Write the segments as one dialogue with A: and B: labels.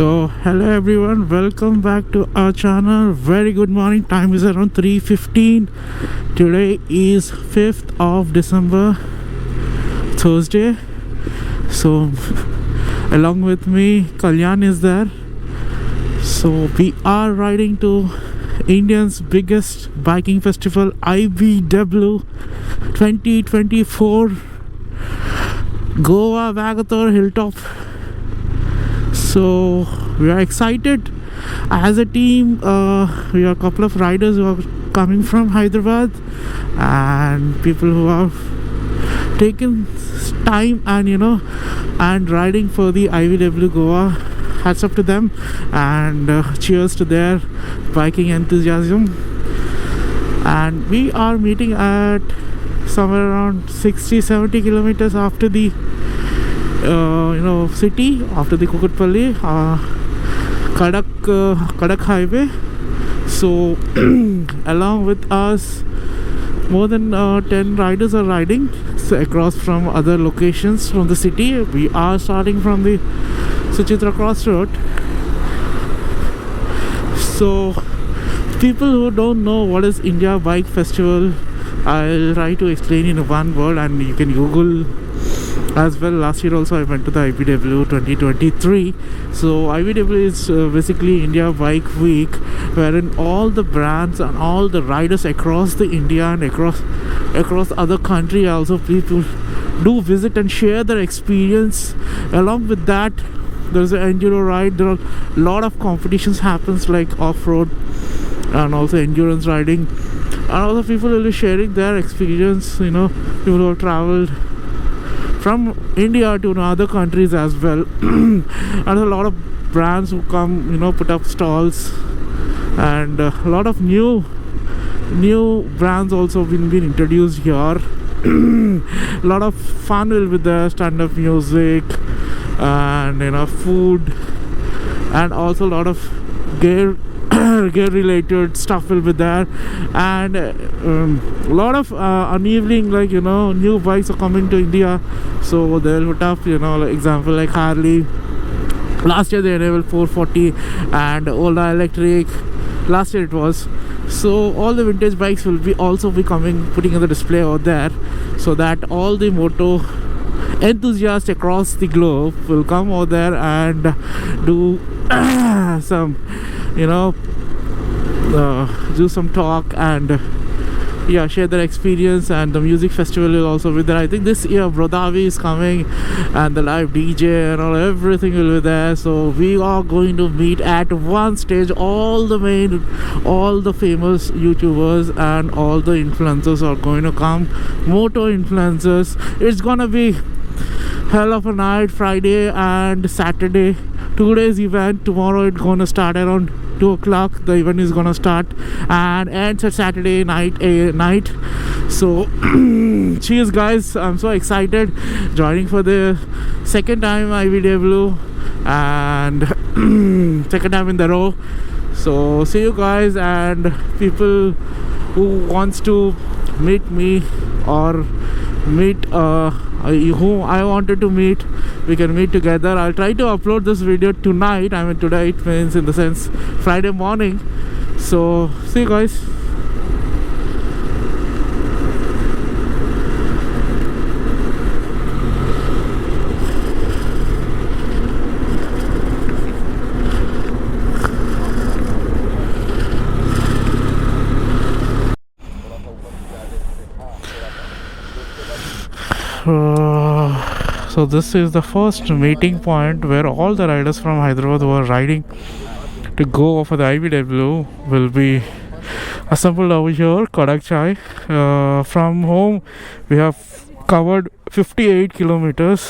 A: So hello everyone, welcome back to our channel. Very good morning. Time is around 3:15. Today is 5th of December, Thursday. So along with me Kalyan is there. So we are riding to India's biggest biking festival, IBW 2024, Goa Vagator Hilltop. So we are excited as a team. We are a couple of riders who are coming from Hyderabad and people who have taken time and riding for the IVW Goa. Hats up to them and cheers to their biking enthusiasm. And we are meeting at somewhere around 60-70 kilometers after the city, after the Kukatpalli Kadak highway. So along with us, more than 10 riders are riding across from other locations from the city. We are starting from the Suchitra Crossroad. So people who don't know what is India Bike Festival, I'll try to explain in one word, and you can Google as well. Last year also I went to the IBW 2023. So IBW is basically India Bike Week, wherein all the brands and all the riders across the India and across other country, also people do visit and share their experience. Along with that, there's an enduro ride. There are a lot of competitions happens, like off-road and also endurance riding, and also people will be sharing their experience. People who have traveled from India to other countries as well. And a lot of brands who come, put up stalls, and a lot of new brands also been introduced here. A lot of fun will be there, stand-up music and food, and also a lot of gear related stuff will be there. And a lot of unevening, new bikes are coming to India, so they'll put up, like example like Harley. Last year they enabled 440 and Ola Electric, last year it was. So all the vintage bikes will be also be putting in the display out there, so that all the moto enthusiasts across the globe will come over there and do some do some talk and share their experience. And the music festival will also be there. I think this year Brodavi is coming, and the live DJ and everything will be there. So we are going to meet at one stage all the famous YouTubers and all the influencers are going to come, moto influencers. It's gonna be hell of a night, Friday and Saturday, 2 days event. Tomorrow it's gonna start around 2 o'clock. The event is gonna start and ends at Saturday night. So cheers guys, I'm so excited, joining for the second time IVW and second time in the row. So see you guys, and people who wants to meet me or meet who I wanted to meet, we can meet together. I'll try to upload this video tonight. Today it means in the sense Friday morning. So see you guys. So this is the first meeting point where all the riders from Hyderabad who are riding to go for the IBW will be assembled over here, Kadak Chai. From home we have covered 58 kilometers.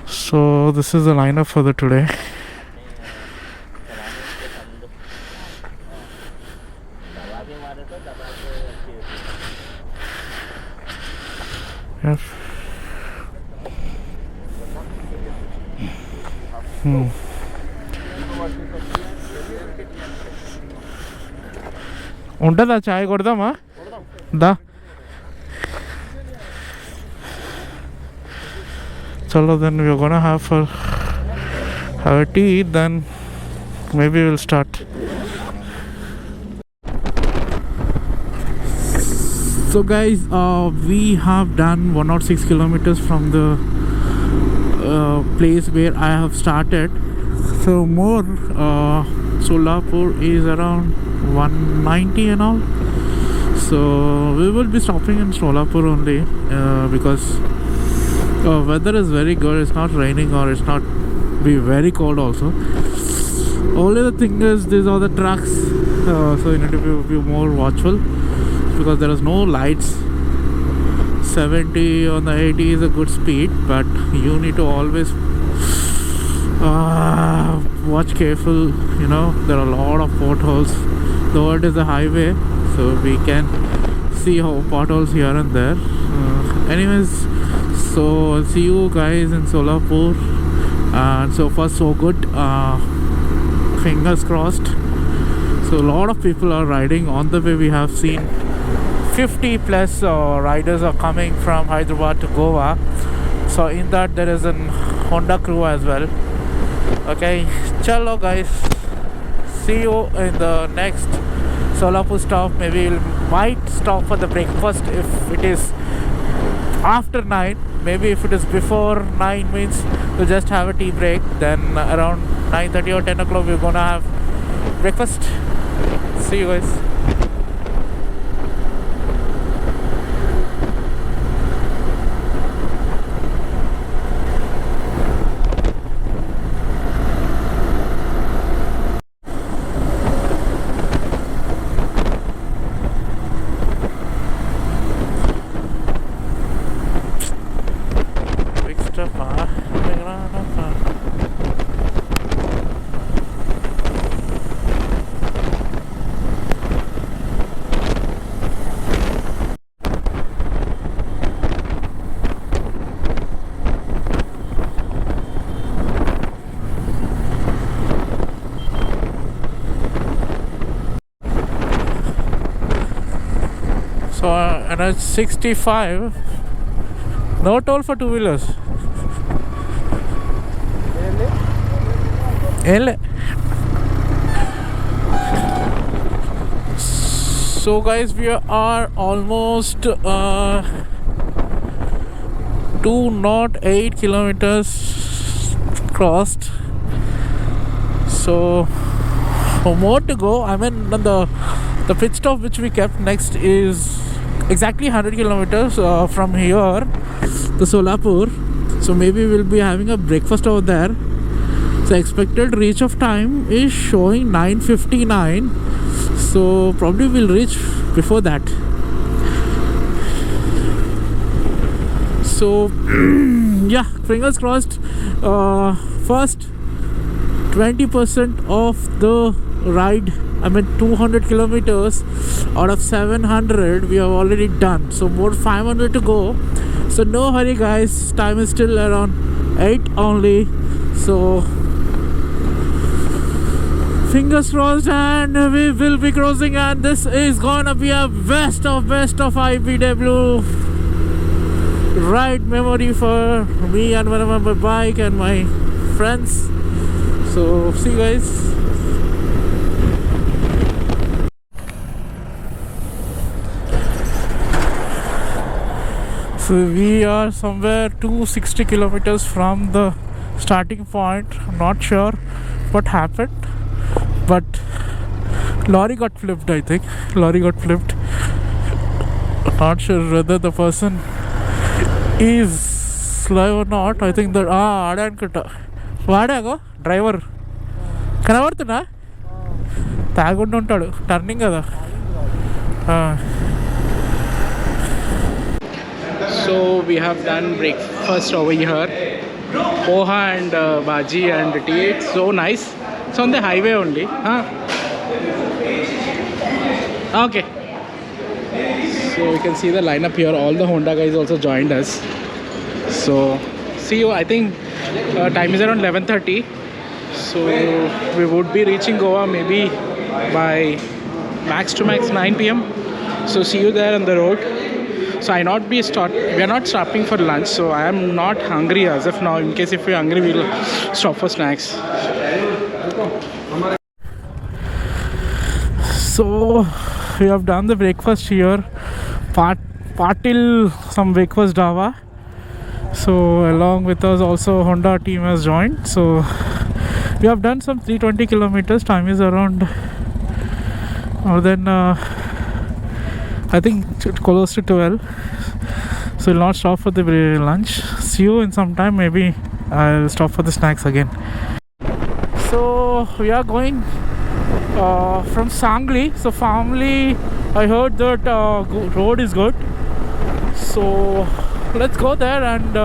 A: So this is the lineup for the today. Yes. ఉంటుందా చాయ్ కొడదామా దా chalo, then we're gonna have have a tea, then maybe we'll start. So guys, we have done 106 kilometers from the place where I have started. So more Solapur is around 190 and all. So we will be stopping in Solapur only because weather is very good. It's not raining or it's not be very cold also. Only the thing is these are the trucks, so you need to be more watchful because there is no lights. 70 on the 80 is a good speed, but you need to always watch careful. You know, there are a lot of potholes, though it is a highway, so we can see how potholes here and there. Anyways, so I'll see you guys in Solapur, and so far so good. Fingers crossed. So a lot of people are riding. On the way we have seen 50 plus riders are coming from Hyderabad to Goa. So in that there is an Honda crew as well. Okay, chalo guys, see you in the next Solapur stop. Maybe we might stop for the breakfast if it is after 9. Maybe if it is before 9 means we'll just have a tea break. Then around 9:30 or 10 o'clock we're gonna have breakfast. See you guys. So and it's 65. No toll for two-wheelers. So guys, we are almost 208 kilometers crossed. So more to go. I mean, the pit stop which we kept next is exactly 100 kilometers from here to Solapur. So maybe we'll be having a breakfast over there. So expected reach of time is showing 9:59. So probably we'll reach before that. So yeah, fingers crossed. First 20% of the ride, I mean 200 kilometers out of 700 we have already done. So more 500 to go. So no hurry guys, time is still around 8 only. So fingers crossed, and we will be crossing, and this is gonna be a best of IBW ride memory for me and one of my bike and my friends. So see you guys. So we are somewhere 260 kilometers from the starting point. I'm not sure what happened, but lorry got flipped. I think lorry got flipped. Not sure whether the person is alive or not. I think that ఆడానుకుంటా వాడాగో driver కనబడుతున్నా తాగుండి ఉంటాడు turning కదా. So we have done breakfast over here, poha and bhaji and tea. It's so nice. It's on the highway only. Okay. So you can see the lineup here. All the Honda guys also joined us. So see you. I think time is around 11:30. So we would be reaching Goa maybe by max to max 9 p.m. So see you there on the road. So we are not stopping for lunch, so I am not hungry as of now. In case if we're hungry, we'll stop for snacks. So we have done the breakfast here. Patil, some breakfast dhaba. So along with us also Honda team has joined. So we have done some 320 kilometers. Time is around more than I think close to 12. So we'll not stop for the lunch. See you in some time. Maybe I'll stop for the snacks again. So we are going from Sangli. So Family, I heard that road is good. So let's go there and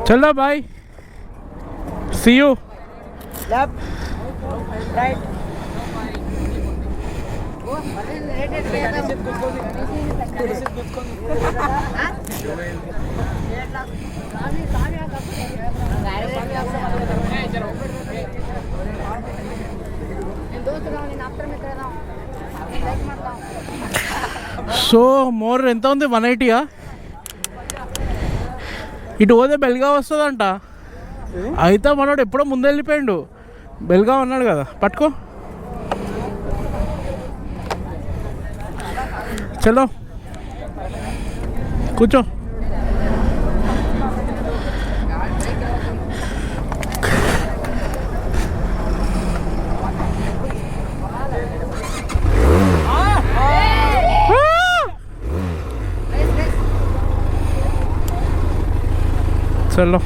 A: चलो भाई, see you.
B: Left, right.
A: So more ఎంత ఉంది 180 ఇటు పోతే బెల్గావ్ వస్తుందంట. అయితే మనోడు ఎప్పుడో ముందు వెళ్ళిపోయాడు. బెల్గావ్ అన్నాడు కదా, పట్టుకో. చలో కూర్చో. चलो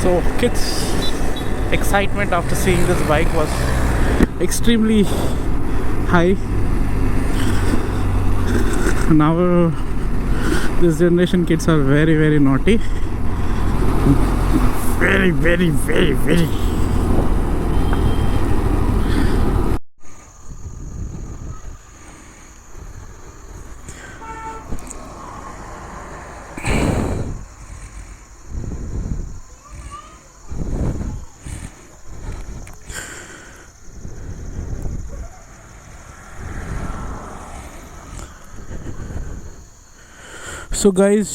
A: so kids' excitement after seeing this bike was extremely high. Now this generation kids are very very naughty, very very very very. So guys,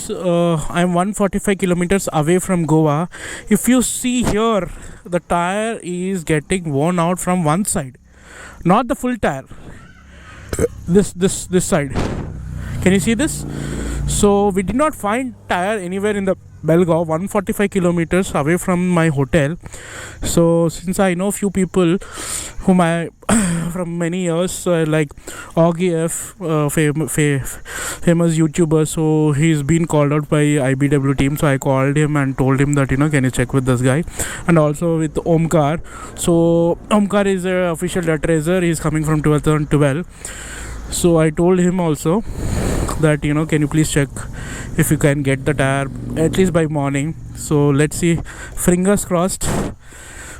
A: I'm 145 kilometers away from Goa. If you see here, the tire is getting worn out from one side, not the full tire. This side. Can you see this? So we did not find tire anywhere in the Belgaum, 145 kilometers away from my hotel. So since I know few people whom I from many years, like Augie F, famous YouTuber, so he's been called out by IBW team. So I called him and told him that, can you check with this guy, and also with Omkar. So Omkar is a official dirt racer. He's coming from 2012. So I told him also that, can you please check if you can get the tire at least by morning. So let's see, fingers crossed,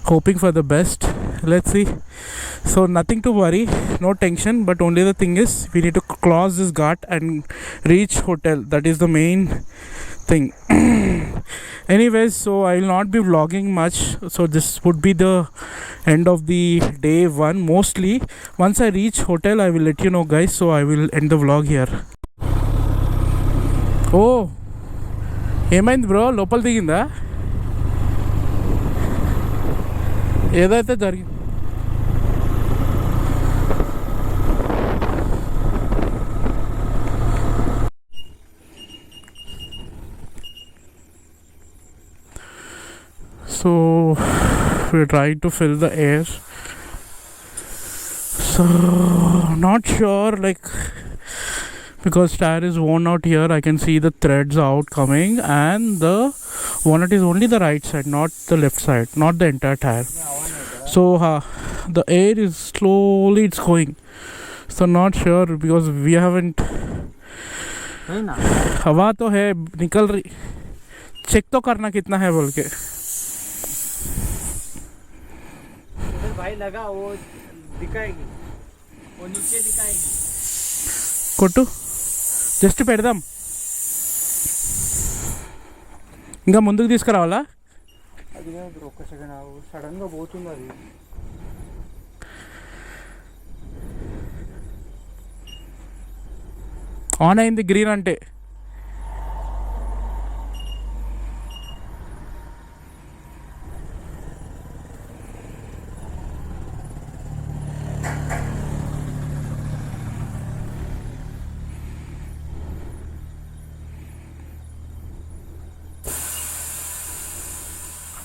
A: hoping for the best. Let's see. So nothing to worry, no tension. But only the thing is, we need to cross this ghat and reach hotel. That is the main thing. Anyways, so I will not be vlogging much. So this would be the end of the day one. Mostly, once I reach hotel, I will let you know, guys. So I will end the vlog here. Oh, ఏమైంది bro? లోపల దిగిందా? ఏదైతే జరిగింది. So we're trying to fill the air. So not sure, like, because tire is worn out here. I can see the threads out coming, and the walnut is only the right side, not the left side, not the entire tire. So the air is slowly it's going. So not sure because we haven't. हवा तो है, निकल रही. Check तो करना कितना है बोल के.
B: भाई लगा वो दिखाएगी, वो नीचे दिखाएगी.
A: కొట్టు, జస్ట్ పెడదాం. ఇంకా ముందుకు తీసుకురావాలా?
B: అది ఒక్క సెకండ్ సడన్గా పోతుంది అది.
A: ఆన్ అయింది గ్రీన్ అంటే.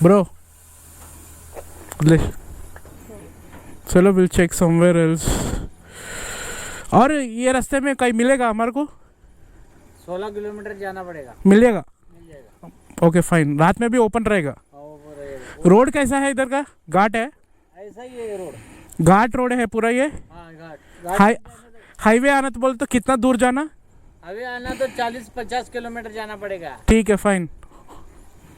A: ब्रो ले चलो, विल चेक समवेयर एल्स. और ये रास्ते में कहीं मिलेगा हमारे को?
B: 16 किलोमीटर जाना पड़ेगा.
A: मिलेगा?
B: मिल जाएगा.
A: Okay fine. रात में भी ओपन रहेगा? रोड कैसा है इधर का? घाट है?
B: ऐसा ही है रोड.
A: घाट रोड है पूरा ये?
B: हाँ घाट.
A: हाईवे आना तो बोल तो कितना दूर जाना?
B: हाईवे आना तो 40-50 किलोमीटर जाना पड़ेगा.
A: ठीक है फाइन.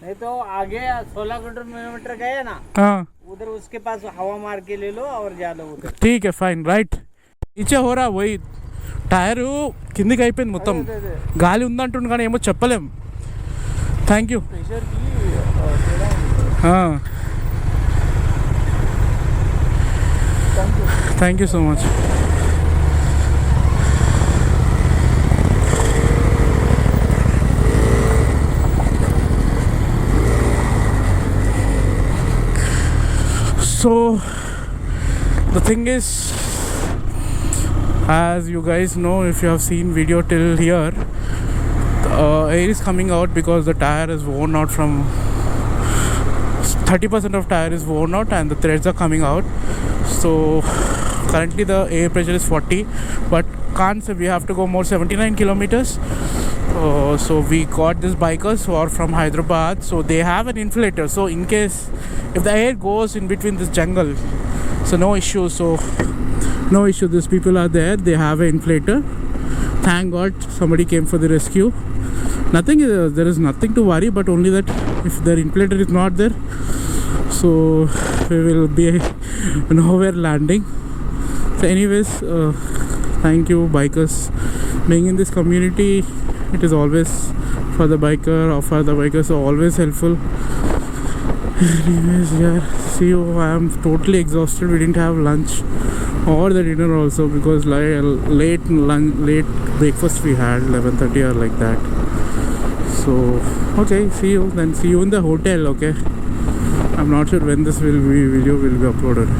B: नहीं तो आगे 16 किलोमीटर गए ना,
A: हाँ
B: उधर उसके पास हवा मार के ले लो और जा लो उधर.
A: ठीक है फाइन. రైట్. ఇచ్చే హోరా పోయి టైరు కిందికి అయిపోయింది మొత్తం. గాలి ఉందంటుండు కానీ ఏమో చెప్పలేం. Thank you. Thank you so much. So the thing is, as you guys know, if you have seen video till here, the air is coming out because the tire is worn out. From 30% of tire is worn out and the threads are coming out. So currently the air pressure is 40, but can't say we have to go more 79 kilometers. So we got these bikers who are from Hyderabad, so they have an inflator. So in case if the air goes in between this jungle, so no issue. So no issue. These people are there. They have an inflator. Thank God somebody came for the rescue. Nothing. There is nothing to worry, but only that if their inflator is not there, so we will be nowhere landing. So anyways, thank you bikers. Being in this community, it is always for the biker or for the bikers are always helpful. Anyways, yeah, see you. I am totally exhausted. We didn't have lunch or the dinner also because late breakfast we had 11:30 or like that. So okay, see you then. See you in the hotel. Okay, I'm not sure when this video will be uploaded.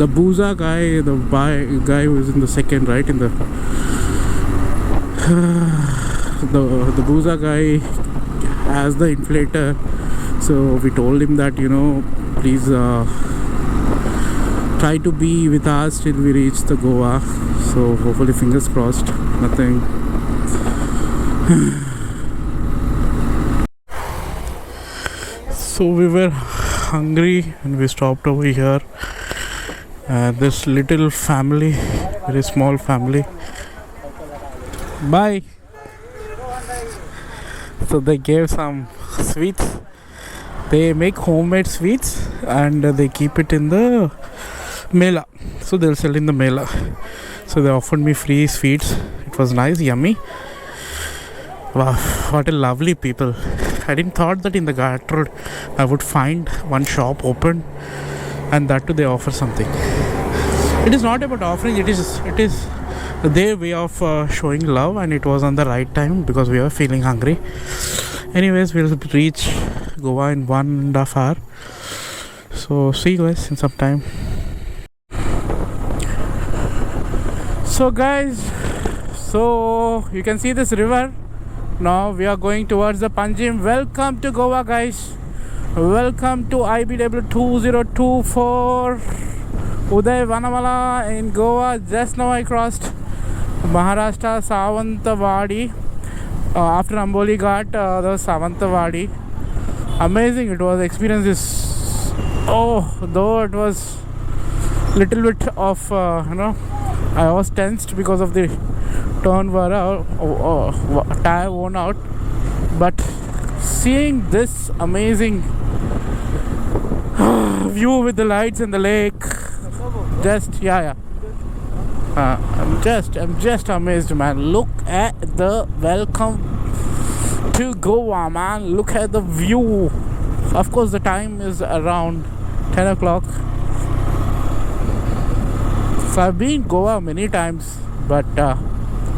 A: The Booza guy, the guy who is in the second, right? In the Booza guy has the inflator. So we told him that, you know, please try to be with us till we reach the Goa. So hopefully, fingers crossed, nothing. So we were hungry and we stopped over here. This little family, very small family. Bye. So they gave some sweets. They make homemade sweets and they keep it in the mela. So they'll sell in the mela. So they offered me free sweets. It was nice, yummy. Wow, what a lovely people. I didn't thought that in the Ghat Road I would find one shop open, and that too they offer something. It is not about offering, it is their way of showing love, and it was on the right time because we were feeling hungry. Anyways, we'll reach Goa in 1.5 hours. So see you guys in some time. So guys, so you can see this river. Now we are going towards the Panjim. Welcome to Goa, guys. Welcome to IBW 2024 Uday Vanamala in Goa. Just now I crossed Maharashtra Savantawadi. After Amboli Ghat, the Savantawadi. Amazing it was. Experience is, though it was little bit of I was tensed because of the turn were tire worn out, but seeing this amazing view with the lights and the lake, I'm just amazed, man. Look at the welcome to Goa, man. Look at the view. Of course the time is around 10 o'clock. So I've been Goa many times, but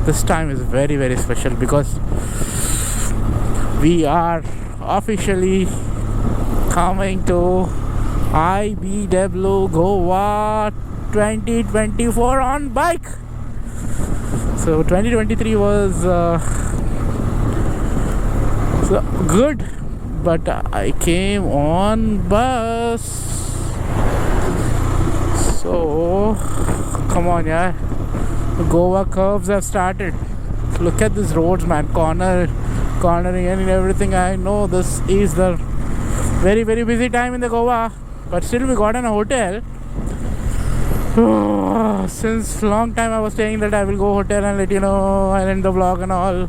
A: this time is very, very special because we are officially coming to IBW Goa 2024 on bike. So 2023 was good, but I came on bus. So come on, yeah. Goa curves have started. Look at these roads, man. Cornering and everything. I know this is the very, very busy time in the Goa, but still we got in a hotel. Since long time I was saying that I will go hotel and let you know, I'll end the vlog and all,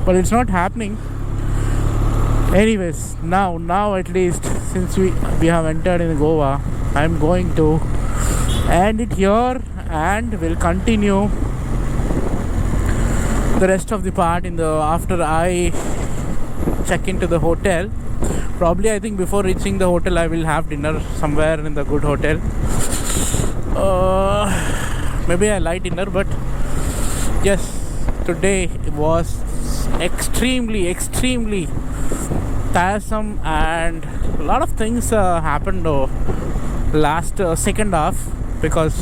A: but it's not happening. Anyways, now at least, since we have entered in Goa, I'm going to end it here and we'll continue the rest of the part in the after I check into the hotel. Probably I think before reaching the hotel I will have dinner somewhere in the good hotel. Maybe a light dinner, but yes, today was extremely tiresome and a lot of things happened last second half, because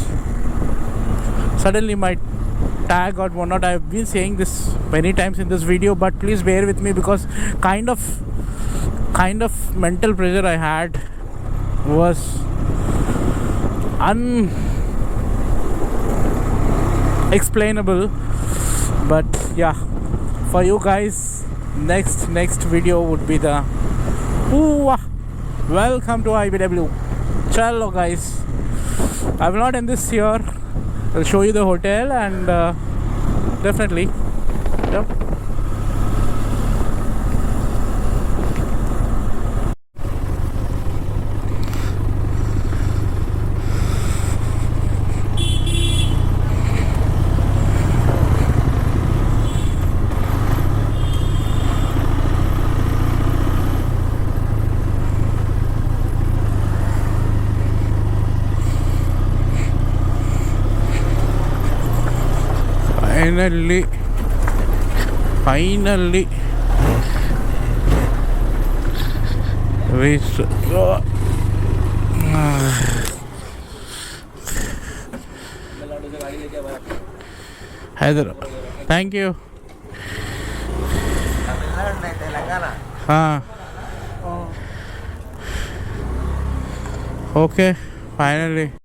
A: suddenly my tag got worn out. I've been saying this many times in this video, but please bear with me because kind of mental pressure I had was unexplainable. But yeah, for you guys, next video would be the welcome to IBW. Chalo guys, I will not end this here. I'll show you the hotel and definitely, yep. Finally reached Goa. Hyderabad. Thank you. Okay, finally.